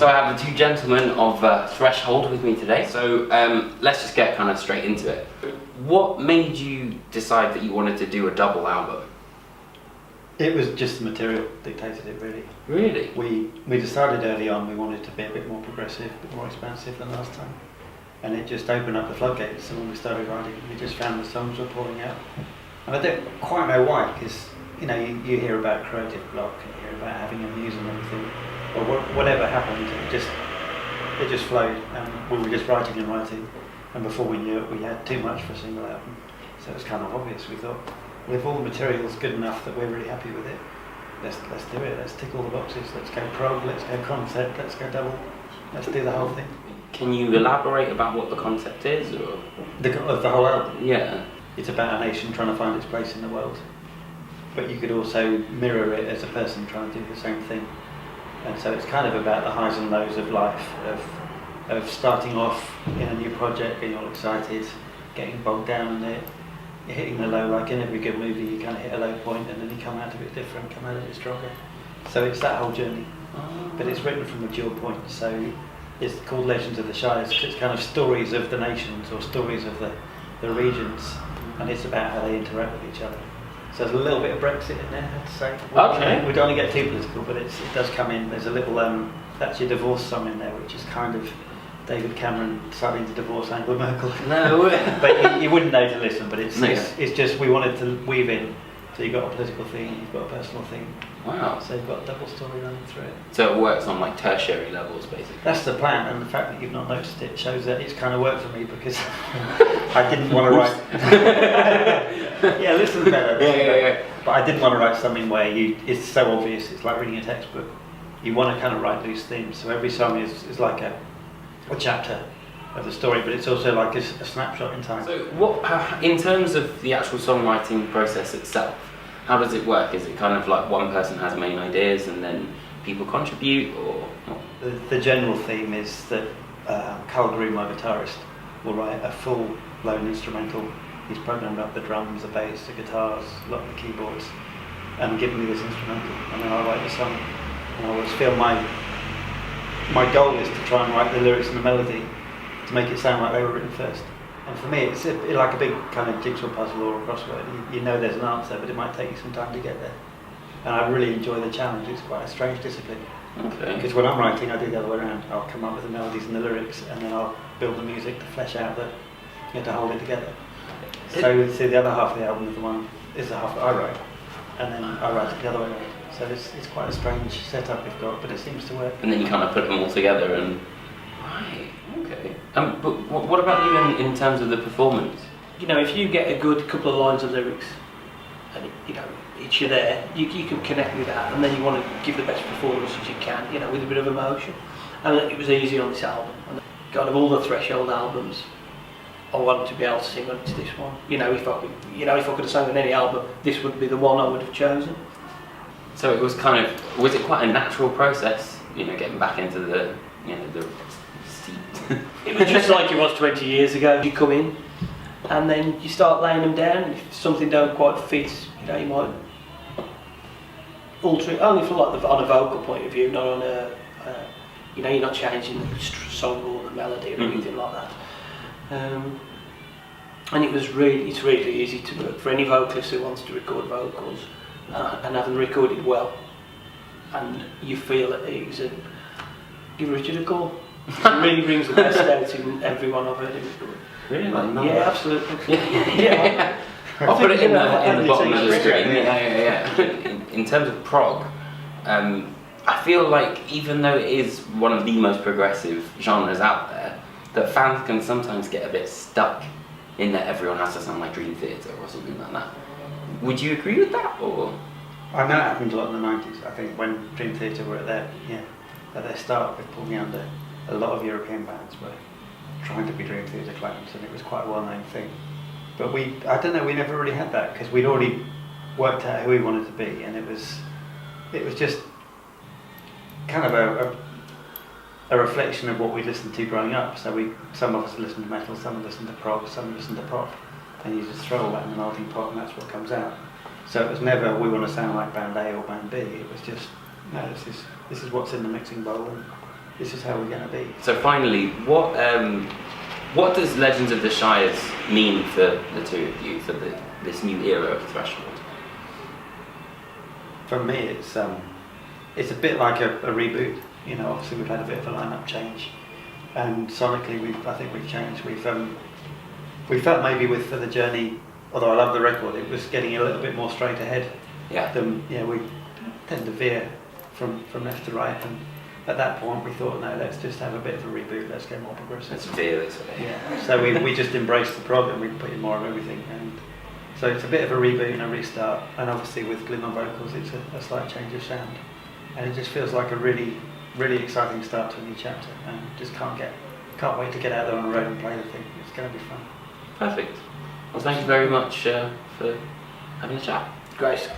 So I have the two gentlemen of Threshold with me today. So let's just get kind of straight into it. What made you decide that you wanted to do a double album? It was just the material dictated it, really. Really? We decided early on we wanted to be a bit more progressive, a bit more expansive than last time. And it just opened up the floodgates, and when we started writing, we just found the songs were pouring out. And I don't quite know why, because you hear about creative block, and you hear about having a muse and everything, or whatever happened, it just flowed, and we were just writing and writing, and before we knew it, we had too much for a single album. So it was kind of obvious. We thought, well, if all the material's good enough that we're really happy with it, let's do it. Let's tick all the boxes. Let's go prog. Let's go concept. Let's go double. Let's do the whole thing. Can you elaborate about what the concept is, or Of the whole album? Yeah. It's about a nation trying to find its place in the world, but you could also mirror it as a person trying to do the same thing. And so it's kind of about the highs and lows of life, of starting off in a new project, being all excited, getting bogged down in it, you're hitting the low. Like in every good movie, you kind of hit a low point and then you come out of it different, come out of it stronger. So it's that whole journey, but it's written from a dual point. So it's called Legends of the Shires because it's kind of stories of the nations or stories of the regions, and it's about how they interact with each other. So there's a little bit of Brexit in there, I have to say. Okay. We don't want to get too political, but it does come in. There's a little, that's your divorce song in there, which is kind of David Cameron deciding to divorce Angela Merkel. No. But you wouldn't know to listen, but it's just, we wanted to weave in. So you've got a political theme, you've got a personal theme. Wow. So you've got a double story running through it. So it works on like tertiary levels, basically. That's the plan, and the fact that you've not noticed it shows that it's kind of worked for me because I didn't want to write. Yeah, listen better. Yeah. But I didn't want to write something where it's so obvious. It's like reading a textbook. You want to kind of write loose themes. So every song is like a chapter of the story, but it's also like a snapshot in time. So what, in terms of the actual songwriting process itself, how does it work? Is it kind of like one person has main ideas and then people contribute, or? The general theme is that Carl Grew, my guitarist, will write a full-blown instrumental. He's programmed up the drums, the bass, the guitars, a lot of the keyboards, and given me this instrumental, and then I'll write the song. And I always feel my goal is to try and write the lyrics and the melody to make it sound like they were written first. And for me, it's like a big kind of jigsaw puzzle or a crossword. You know there's an answer, but it might take you some time to get there. And I really enjoy the challenge. It's quite a strange discipline. Okay. Because when I'm writing, I do the other way around. I'll come up with the melodies and the lyrics, and then I'll build the music to flesh out to hold it together. So the other half of the album is the half that I write, and then I write it the other way around. So it's quite a strange setup we've got, but it seems to work. And then you kind of put them all together and... Right, okay. But what about you in terms of the performance? If you get a good couple of lines of lyrics, and it's you there, you can connect with that, and then you want to give the best performance as you can, with a bit of emotion. And it was easy on this album. And kind of all the Threshold albums, I wanted to be able to sing on to this one. If I could have sung on any album, this would be the one I would have chosen. So it was was it quite a natural process, getting back into the seat? It was just like it was 20 years ago. You come in, and then you start laying them down, and if something don't quite fit, you might alter it, only from on a vocal point of view, not on a, you're not changing the song or the melody or anything like that. And it's really easy to work for any vocalist who wants to record vocals and have them recorded well, and you feel at ease. And give Richard a call. It really brings the best out in everyone I've heard him record. Really? Yeah, absolutely. Yeah. I'll put it in the bottom of the screen. Yeah. In terms of prog, I feel like even though it is one of the most progressive genres out there, that fans can sometimes get a bit stuck in that everyone has to sound like Dream Theater or something like that. Would you agree with that, or? I know it happened a lot in the 90s. I think when Dream Theater were at their start with Paul Meander, a lot of European bands were trying to be Dream Theater clones, and it was quite a well-known thing. But we never really had that because we'd already worked out who we wanted to be, and it was just kind of a reflection of what we listened to growing up. So some of us listened to metal, some listened to prog, some listened to pop, and you just throw all that in the melting pot, and that's what comes out. So it was never we want to sound like band A or band B. It was just no, this is what's in the mixing bowl, and this is how we're going to be. So finally, what does Legends of the Shires mean for the two of you, for this new era of Threshold? For me, it's a bit like a reboot. You know, obviously we've had a bit of a lineup change, and sonically I think we've changed. We felt maybe for the journey, although I love the record, it was getting a little bit more straight ahead. Yeah. We tend to veer from left to right, and at that point we thought, no, let's just have a bit of a reboot. Let's go more progressive. Let's veer this way. Yeah. So we just embraced the prog and we put in more of everything, and so it's a bit of a reboot and a restart. And obviously with Glyn on vocals, it's a slight change of sound, and it just feels like a really, really exciting start to a new chapter. And just can't wait to get out there on the road and play the thing. It's going to be fun. Perfect. Well, thank you very much for having a chat. Great.